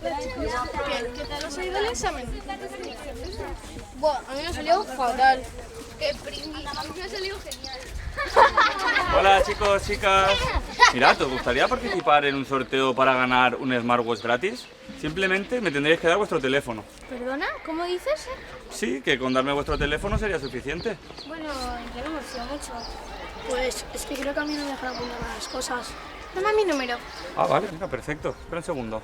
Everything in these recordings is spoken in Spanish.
¿Qué tal os ha ido el examen? Buah, a mí me ha salido fatal. ¡Qué pringui! A mí me ha salido genial. Hola chicos, chicas. Mirad, ¿os gustaría participar en un sorteo para ganar un smartwatch gratis? Simplemente me tendréis que dar vuestro teléfono. ¿Perdona? ¿Cómo dices? Sí, que con darme vuestro teléfono sería suficiente. Bueno, yo no me fío mucho. Pues es que creo que a mí no me dejan apuntar las cosas. Dame mi número. Ah, vale, venga, perfecto. Espera un segundo.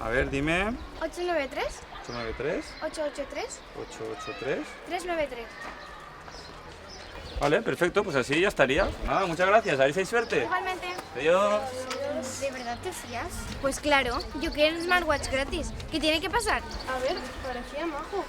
A ver, dime. 893 893 883 883. 393. Vale, perfecto, pues así ya estaría. Nada, muchas gracias, a ver si hay suerte. Igualmente. Adiós. ¿De verdad te fías? Pues claro, yo quiero un smartwatch gratis. ¿Qué tiene que pasar? A ver, parecía majo.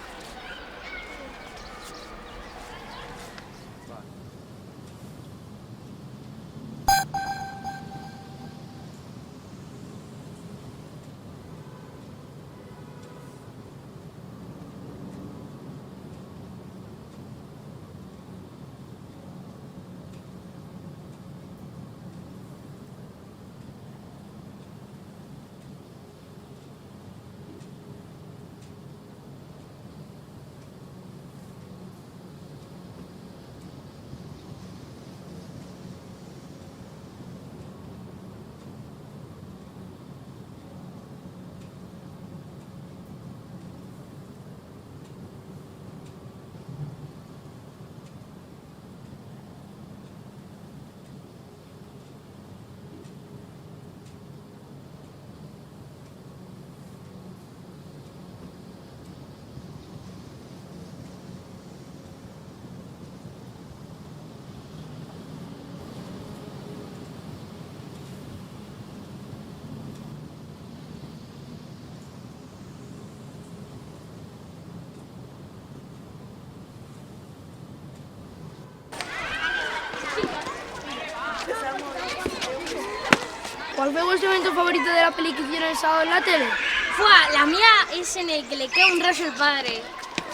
¿Cuál fue vuestro evento favorito de la peli que hicieron el sábado en la tele? ¡Fua! La mía es en el que le queda un rayo el padre.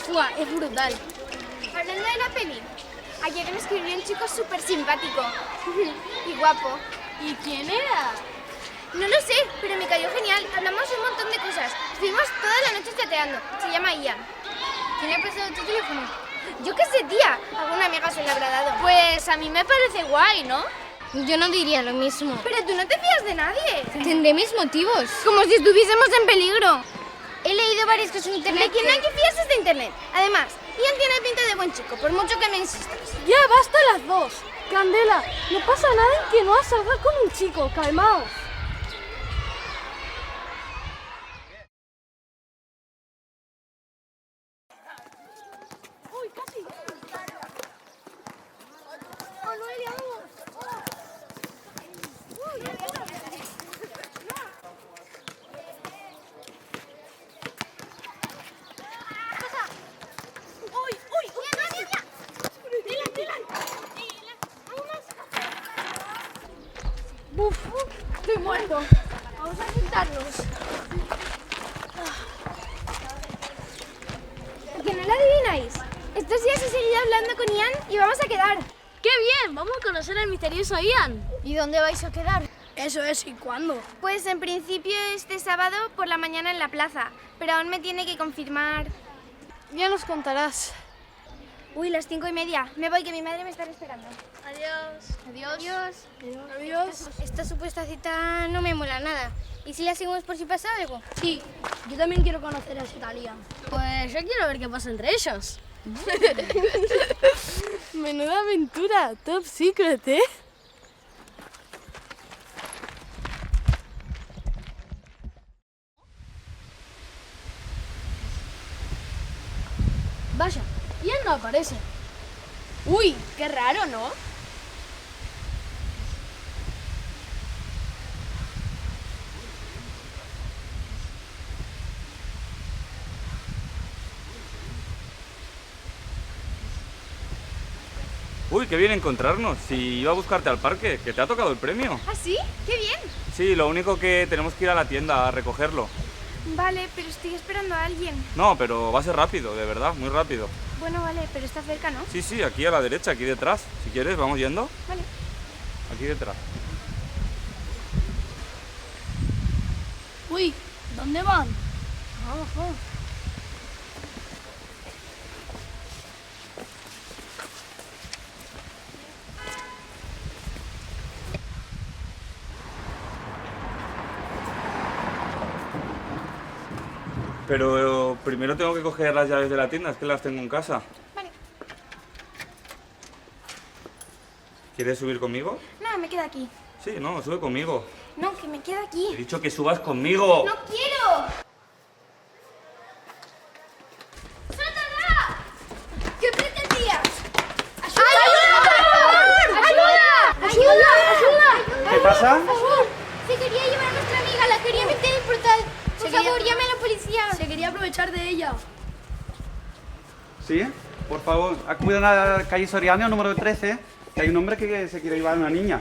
¡Fua! Es brutal. Hablando de la peli, ayer me escribió un chico súper simpático y guapo. ¿Y quién era? No lo sé, pero me cayó genial. Hablamos un montón de cosas. Estuvimos toda la noche chateando. Se llama Ian. ¿Quién le ha prestado tu teléfono? Yo qué sé, tía. Alguna amiga se le habrá dado. Pues a mí me parece guay, ¿no? Yo no diría lo mismo. Pero tú no te fías de nadie. Tendré mis motivos. Como si estuviésemos en peligro. He leído varias cosas en internet. ¿De quién hay que fiarse de internet? Además, Ian tiene pinta de buen chico, por mucho que me insistas. Ya, basta las dos. Candela, no pasa nada en que no salga con un chico. Calmaos. Uy, casi. Oh, Noelia, vamos. Uf, estoy muerto. Vamos a sentarnos. ¿Que no lo adivináis? Estos días he seguido hablando con Ian y vamos a quedar. ¡Qué bien! Vamos a conocer al misterioso Ian. ¿Y dónde vais a quedar? Eso es, ¿y cuándo? Pues en principio este sábado por la mañana en la plaza, pero aún me tiene que confirmar. Ya nos contarás. Uy, las 5:30. Me voy, que mi madre me está esperando. Adiós. Adiós. Adiós. Esta supuesta cita no me mola nada. ¿Y si la seguimos por si pasa algo? Sí, yo también quiero conocer a ese Italia. Pues yo quiero ver qué pasa entre ellos. Menuda aventura, top secret, ¿eh? Vaya, Ian no aparece. Uy, qué raro, ¿no? Uy, qué bien encontrarnos. Si iba a buscarte al parque, que te ha tocado el premio. ¿Ah, sí? ¡Qué bien! Sí, lo único que tenemos que ir a la tienda a recogerlo. Vale, pero estoy esperando a alguien. No, pero va a ser rápido, de verdad, muy rápido. Bueno, vale, pero está cerca, ¿no? Sí, sí, aquí a la derecha, aquí detrás. Si quieres, vamos yendo. Vale. Aquí detrás. Uy, ¿Dónde van? Pero primero tengo que coger las llaves de la tienda, es que las tengo en casa. Vale. ¿Quieres subir conmigo? No, me quedo aquí. Sí, no, sube conmigo. No, que me quedo He aquí. dicho que subas conmigo. ¡No quiero! ¡Suéltala! ¿Qué pretendías? ¡Ayuda! ¡Ayuda! ¡Ayuda! ¿Qué pasa? Por favor, se quería llevar a nuestra amiga, la quería meter en el portal. Por favor, llame a la policía. Se quería aprovechar de ella. Sí, por favor, acudan a la calle Soriano, número 13, que hay un hombre que se quiere llevar a una niña.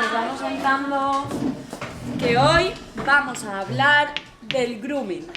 Nos vamos sentando, que hoy vamos a hablar del grooming.